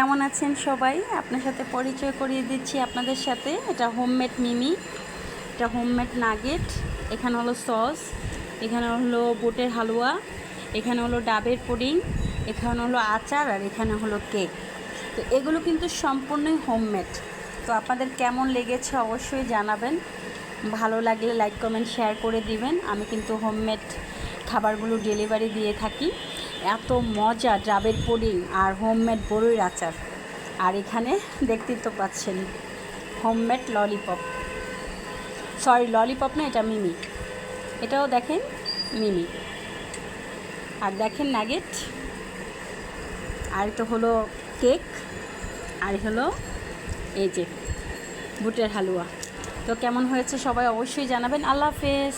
কেমন আছেন সবাই? আপনার সাথে পরিচয় করিয়ে দিচ্ছি আপনাদের সাথে। এটা হোমমেড মিমি, এটা হোমমেড নাগেট। এখানে হলো সস, এখানে হলো বুটের হালুয়া, এখানে হলো ডাবের পুডিং, এখানে হলো আচার, আর এখানে হলো কেক। তো এগুলো কিন্তু সম্পূর্ণই হোমমেড। তো আপনাদের কেমন লেগেছে অবশ্যই জানাবেন। ভালো লাগলে লাইক কমেন্ট শেয়ার করে দিবেন। আমি কিন্তু হোমমেড খাবারগুলো ডেলিভারি দিয়ে থাকি। এত মজা ডাবের পুডিং আর হোমমেড বড়ির আচার। আর এখানে দেখতেই তো পাচ্ছেন হোমমেড ললিপপ, সরি ললিপপ না, এটা মিমি। এটাও দেখেন মিমি। আর দেখেন নাগেট, আর এটা হলো কেক, আর হলো এই যে বুটের হালুয়া। তো কেমন হয়েছে সবাই অবশ্যই জানাবেন। আল্লাহ হাফেজ।